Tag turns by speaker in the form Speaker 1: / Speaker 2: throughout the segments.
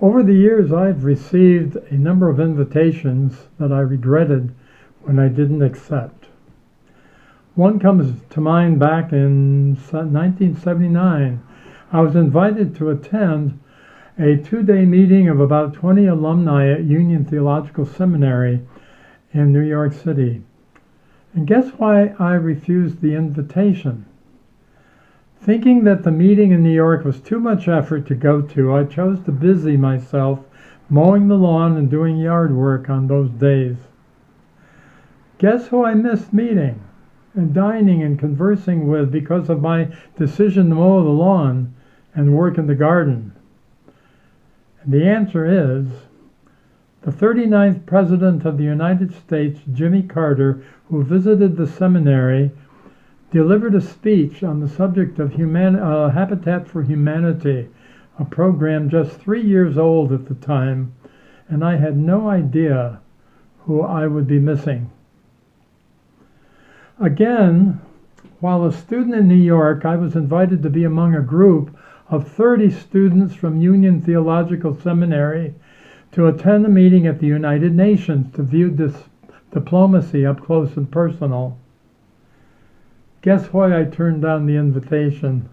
Speaker 1: Over the years, I've received a number of invitations that I regretted when I didn't accept. One comes to mind back in 1979. I was invited to attend a 2-day meeting of about 20 alumni at Union Theological Seminary in New York City. And guess why I refused the invitation? Thinking that the meeting in New York was too much effort to go to, I chose to busy myself mowing the lawn and doing yard work on those days. Guess who I missed meeting and dining and conversing with because of my decision to mow the lawn and work in the garden? And the answer is the 39th President of the United States, Jimmy Carter, who visited the seminary, delivered a speech on the subject of Habitat for Humanity, a program just 3 years old at the time, and I had no idea who I would be missing. Again, while a student in New York, I was invited to be among a group of 30 students from Union Theological Seminary to attend a meeting at the United Nations to view this diplomacy up close and personal. Guess why I turned down the invitation?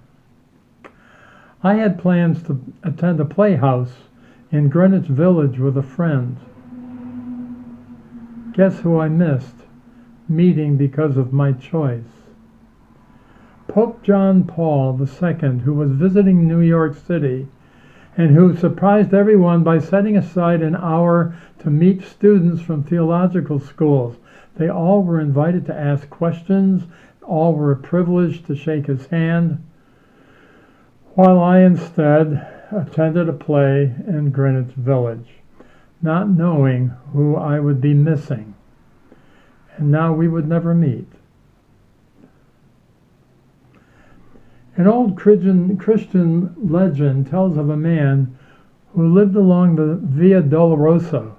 Speaker 1: I had plans to attend a playhouse in Greenwich Village with a friend. Guess who I missed meeting because of my choice? Pope John Paul II, who was visiting New York City and who surprised everyone by setting aside an hour to meet students from theological schools. They all were invited to ask questions. All were privileged to shake his hand, while I instead attended a play in Greenwich Village, not knowing who I would be missing. And now we would never meet. An old Christian legend tells of a man who lived along the Via Dolorosa.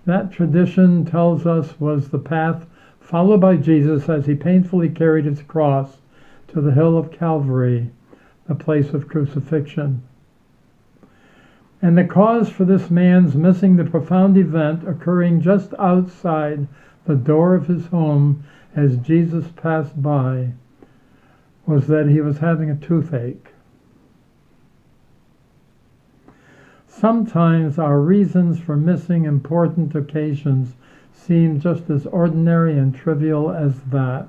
Speaker 1: That tradition tells us was the path followed by Jesus as he painfully carried his cross to the hill of Calvary, the place of crucifixion. And the cause for this man's missing the profound event occurring just outside the door of his home as Jesus passed by was that he was having a toothache. Sometimes our reasons for missing important occasions seem just as ordinary and trivial as that.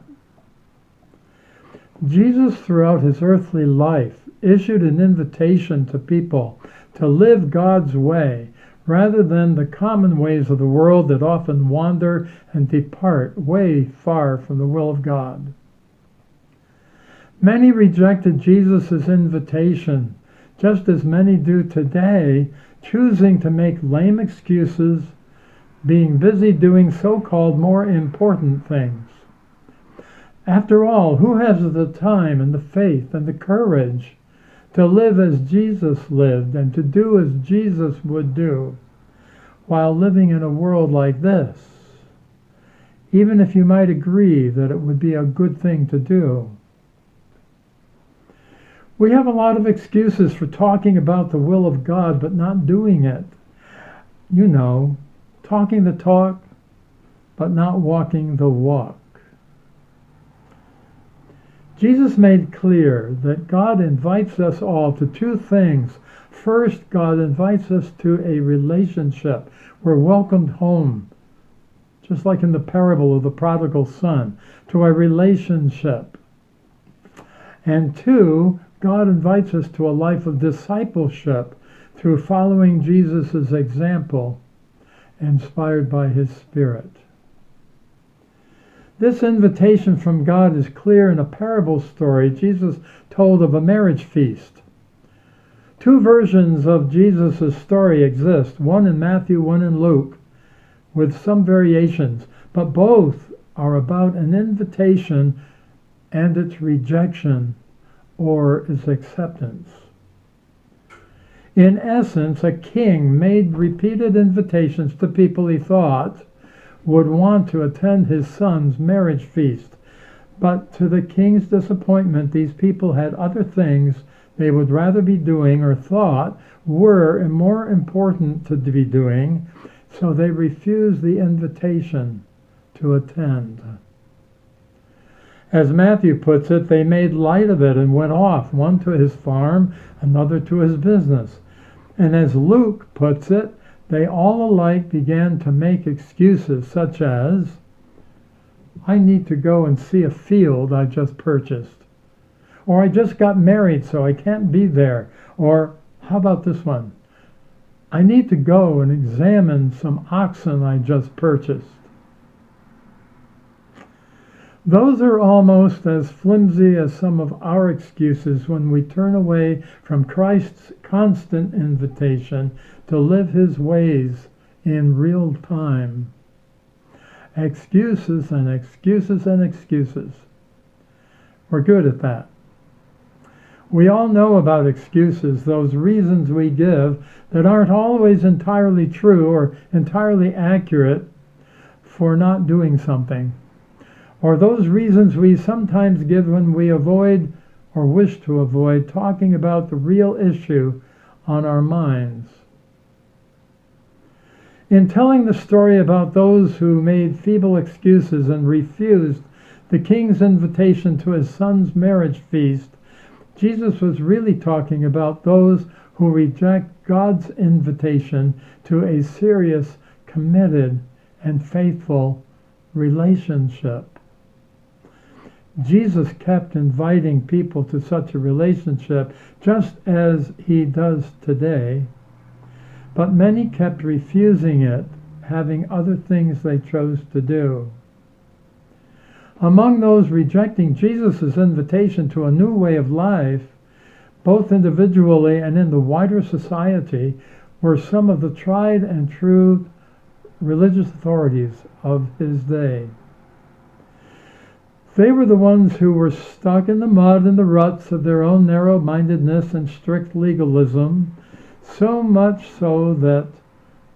Speaker 1: Jesus, throughout his earthly life, issued an invitation to people to live God's way rather than the common ways of the world that often wander and depart way far from the will of God. Many rejected Jesus' invitation, just as many do today, choosing to make lame excuses, being busy doing so-called more important things. After all, who has the time and the faith and the courage to live as Jesus lived and to do as Jesus would do while living in a world like this, even if you might agree that it would be a good thing to do? We have a lot of excuses for talking about the will of God but not doing it. You know, talking the talk but not walking the walk. Jesus made clear that God invites us all to two things. First, God invites us to a relationship. We're welcomed home, just like in the parable of the prodigal son, to a relationship. And two, God invites us to a life of discipleship through following Jesus' example, inspired by his Spirit. This invitation from God is clear in a parable story Jesus told of a marriage feast. Two versions of Jesus' story exist, one in Matthew, one in Luke, with some variations, but both are about an invitation and its rejection or its acceptance. In essence, a king made repeated invitations to people he thought would want to attend his son's marriage feast. But to the king's disappointment, these people had other things they would rather be doing or thought were more important to be doing, so they refused the invitation to attend. As Matthew puts it, they made light of it and went off, one to his farm, another to his business. And as Luke puts it, they all alike began to make excuses such as, I need to go and see a field I just purchased. Or I just got married so I can't be there. Or how about this one? I need to go and examine some oxen I just purchased. Those are almost as flimsy as some of our excuses when we turn away from Christ's constant invitation to live his ways in real time. Excuses and excuses and excuses. We're good at that. We all know about excuses, those reasons we give that aren't always entirely true or entirely accurate for not doing something. Or those reasons we sometimes give when we avoid or wish to avoid talking about the real issue on our minds. In telling the story about those who made feeble excuses and refused the king's invitation to his son's marriage feast, Jesus was really talking about those who reject God's invitation to a serious, committed, and faithful relationship. Jesus kept inviting people to such a relationship just as he does today, but many kept refusing it, having other things they chose to do. Among those rejecting Jesus' invitation to a new way of life, both individually and in the wider society, were some of the tried and true religious authorities of his day. They were the ones who were stuck in the mud and the ruts of their own narrow-mindedness and strict legalism, so much so that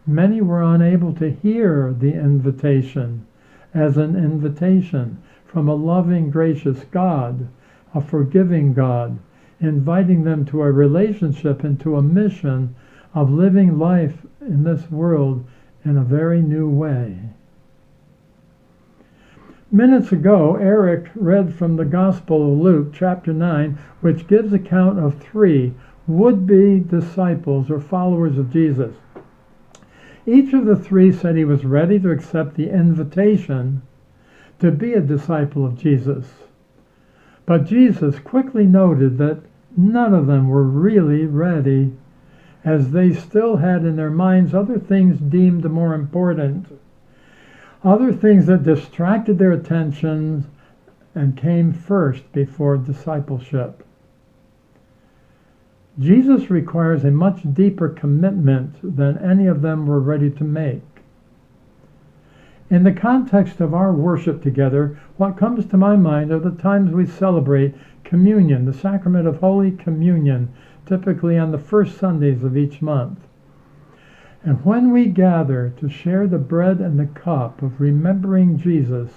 Speaker 1: many were unable to hear the invitation as an invitation from a loving, gracious God, a forgiving God, inviting them to a relationship and to a mission of living life in this world in a very new way. Minutes ago, Eric read from the Gospel of Luke, chapter 9, which gives account of 3 would-be disciples or followers of Jesus. Each of the 3 said he was ready to accept the invitation to be a disciple of Jesus. But Jesus quickly noted that none of them were really ready, as they still had in their minds other things deemed more important, other things that distracted their attention and came first before discipleship. Jesus requires a much deeper commitment than any of them were ready to make. In the context of our worship together, what comes to my mind are the times we celebrate communion, the sacrament of Holy Communion, typically on the first Sundays of each month. And when we gather to share the bread and the cup of remembering Jesus,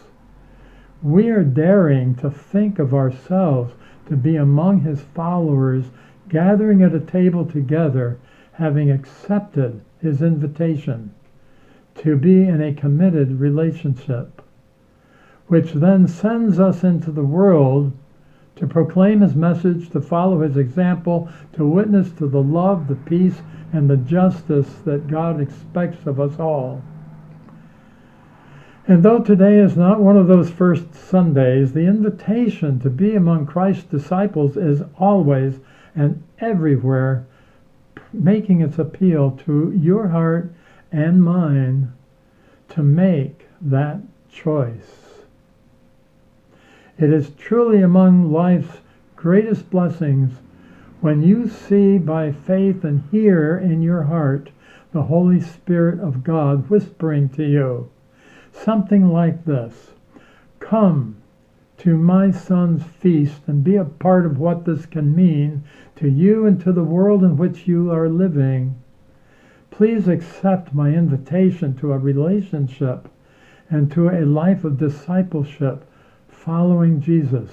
Speaker 1: we are daring to think of ourselves to be among his followers, gathering at a table together, having accepted his invitation to be in a committed relationship, which then sends us into the world to proclaim his message, to follow his example, to witness to the love, the peace, and the justice that God expects of us all. And though today is not one of those first Sundays, the invitation to be among Christ's disciples is always and everywhere making its appeal to your heart and mine to make that choice. It is truly among life's greatest blessings when you see by faith and hear in your heart the Holy Spirit of God whispering to you something like this: come to my son's feast and be a part of what this can mean to you and to the world in which you are living. Please accept my invitation to a relationship and to a life of discipleship following Jesus.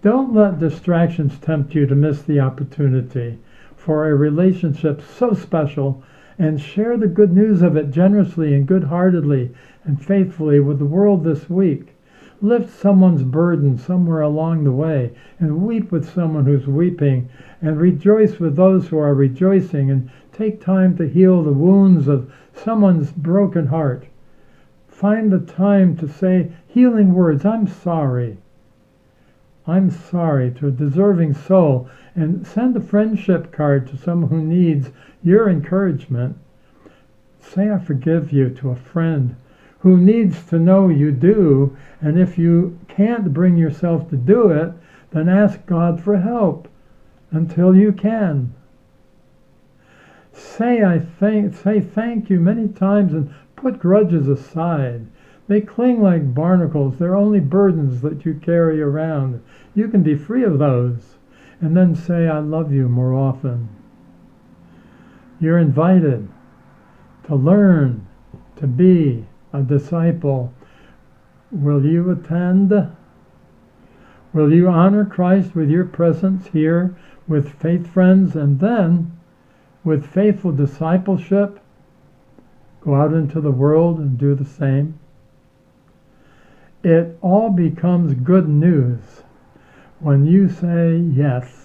Speaker 1: Don't let distractions tempt you to miss the opportunity for a relationship so special, and share the good news of it generously and good-heartedly and faithfully with the world this week. Lift someone's burden somewhere along the way, and weep with someone who's weeping, and rejoice with those who are rejoicing, and take time to heal the wounds of someone's broken heart. Find the time to say healing words. I'm sorry to a deserving soul, and send a friendship card to someone who needs your encouragement. Say I forgive you to a friend who needs to know you do, and if you can't bring yourself to do it, then ask God for help until you can. Say thank you many times, and put grudges aside. They cling like barnacles. They're only burdens that you carry around. You can be free of those. And then say, I love you more often. You're invited to learn to be a disciple. Will you attend? Will you honor Christ with your presence here with faith friends, and then with faithful discipleship go out into the world and do the same? It all becomes good news when you say yes